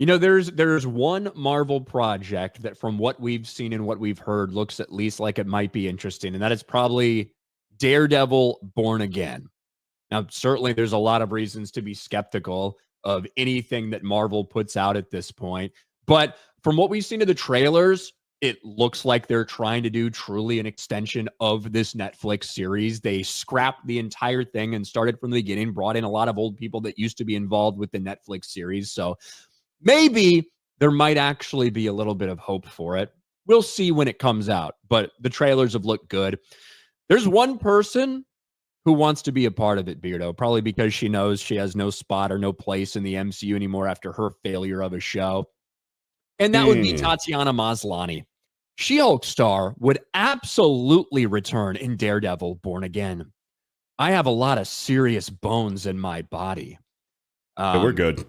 There's one Marvel project that from what we've seen and what we've heard looks at least like it might be interesting, and that is probably Daredevil Born Again. Now, certainly there's a lot of reasons to be skeptical of anything that Marvel puts out at this point. But from what we've seen of the trailers, it looks like they're trying to do truly an extension of this Netflix series. They scrapped the entire thing and started from the beginning, brought in a lot of old people that used to be involved with the Netflix series. So maybe there might actually be a little bit of hope for it. We'll see when it comes out, but the trailers have looked good. There's one person who wants to be a part of it, Beardo, probably because she knows she has no spot or no place in the MCU anymore after her failure of a show. And that would be Tatiana Maslany. She-Hulk star would absolutely return in Daredevil Born Again. I have a lot of serious bones in my body. We're good.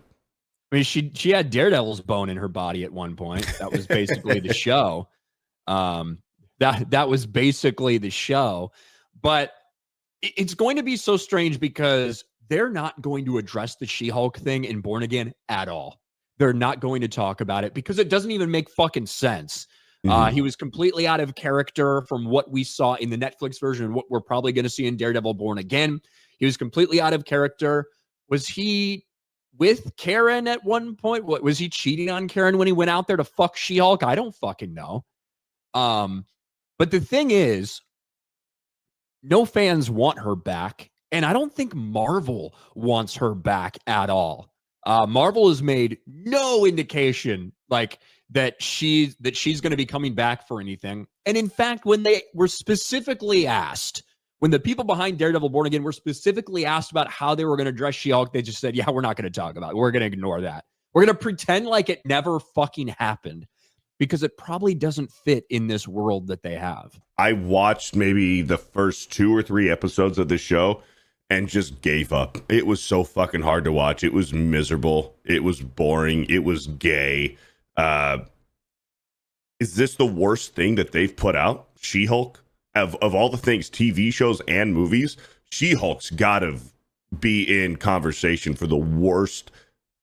I mean, she had Daredevil's bone in her body at one point. That was basically the show. That was basically the show. But it's going to be so strange because they're not going to address the She-Hulk thing in Born Again at all. They're not going to talk about it because it doesn't even make fucking sense. He was completely out of character from what we saw in the Netflix version and what we're probably going to see in Daredevil Born Again. He was completely out of character. Was he with Karen at one point? What was he cheating on Karen when he went out there to fuck She-Hulk? I don't fucking know. But the thing is, no fans want her back, and I don't think Marvel wants her back at all. Marvel has made no indication like that she's going to be coming back for anything. And in fact, when they were specifically asked, when the people behind Daredevil Born Again were specifically asked about how they were going to address She-Hulk, they just said, yeah, we're not going to talk about it. We're going to ignore that. We're going to pretend like it never fucking happened because it probably doesn't fit in this world that they have. I watched maybe the first 2 or 3 episodes of the show and just gave up. It was so fucking hard to watch. It was miserable. It was boring. It was gay. Is this the worst thing that they've put out? She-Hulk? Of all the things, TV shows and movies, She-Hulk's got to be in conversation for the worst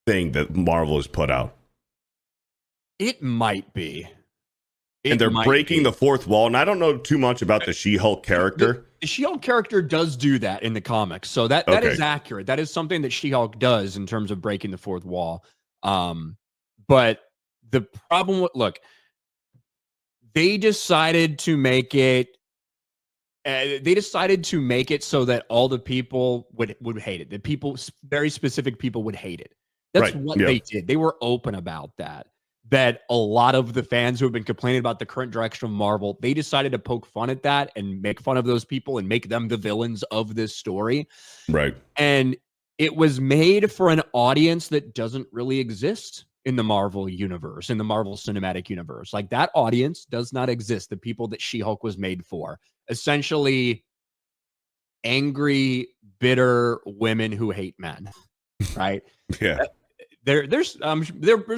thing that Marvel has put out. It might be. And they're breaking the fourth wall. And I don't know too much about the She-Hulk character. The She-Hulk character does do that in the comics. So that is accurate. That is something that She-Hulk does in terms of breaking the fourth wall. But the problem with, look, they decided to make it so that all the people would hate it. The people, very specific people would hate it. That's right. What they did. They were open about that. That a lot of the fans who have been complaining about the current direction of Marvel, they decided to poke fun at that and make fun of those people and make them the villains of this story. Right. And it was made for an audience that doesn't really exist in the Marvel universe, in the Marvel Cinematic Universe. Like, that audience does not exist. The people that She-Hulk was made for. Essentially, angry, bitter women who hate men. Right? Yeah. There's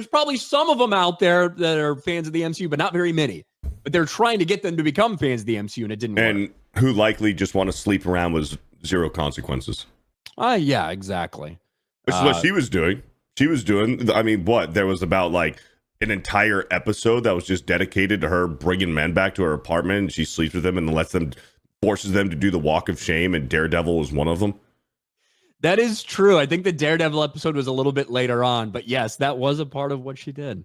probably some of them out there that are fans of the MCU, but not very many. But they're trying to get them to become fans of the MCU, and it didn't work. And who likely just want to sleep around with zero consequences. Yeah, exactly. Which is what she was doing. She was doing, I mean, what? There was about like an entire episode that was just dedicated to her bringing men back to her apartment, and she sleeps with them and forces them to do the walk of shame, and Daredevil was one of them. That is true. I think the Daredevil episode was a little bit later on, but yes, that was a part of what she did.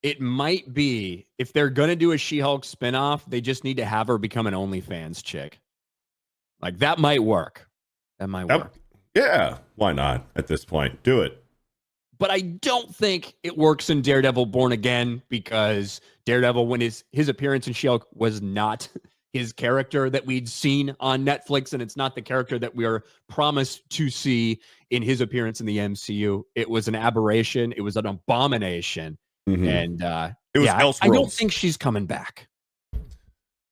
It might be, if they're going to do a She-Hulk spinoff, they just need to have her become an OnlyFans chick. Like, that might work. That might work. Yeah, why not at this point? Do it. But I don't think it works in Daredevil Born Again, because Daredevil, when his appearance in She-Hulk was not his character that we'd seen on Netflix, and it's not the character that we are promised to see in his appearance in the MCU. It was an aberration. It was an abomination. Mm-hmm. And it was I don't think she's coming back.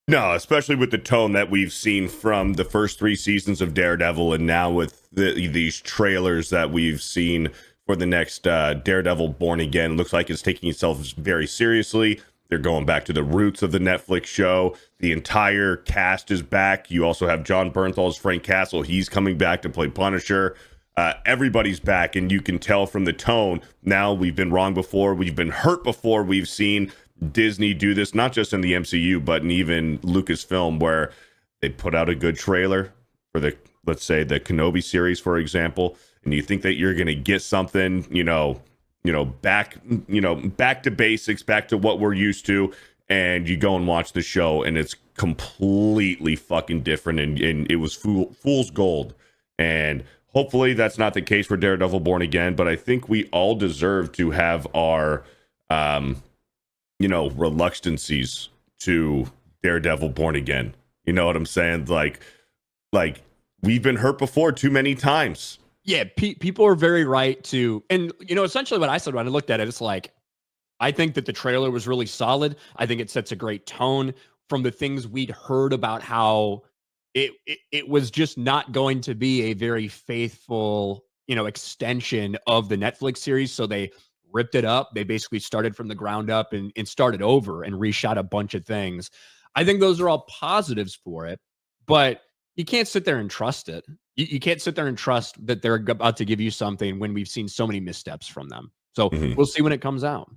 No, especially with the tone that we've seen from the first 3 seasons of Daredevil, and now with these trailers that we've seen for the next Daredevil Born Again. Looks like it's taking itself very seriously. They're going back to the roots of the Netflix show. The entire cast is back. You also have John Bernthal's Frank Castle. He's coming back to play Punisher. Everybody's back, and you can tell from the tone. Now, we've been wrong before, we've been hurt before, we've seen Disney do this, not just in the MCU, but in even Lucasfilm, where they put out a good trailer for the, let's say, the Kenobi series, for example, and you think that you're going to get something, back to basics, back to what we're used to, and you go and watch the show, and it's completely fucking different, and it was fool's gold. And hopefully that's not the case for Daredevil Born Again, but I think we all deserve to have our, reluctancies to Daredevil Born Again. You know what I'm saying? Like we've been hurt before too many times. Yeah, people are very right to, and essentially what I said when I looked at it, it's like, I think that the trailer was really solid. I think it sets a great tone from the things we'd heard about how it was just not going to be a very faithful, extension of the Netflix series. So they ripped it up. They basically started from the ground up and started over and reshot a bunch of things. I think those are all positives for it, but you can't sit there and trust it. You can't sit there and trust that they're about to give you something when we've seen so many missteps from them. So we'll see when it comes out.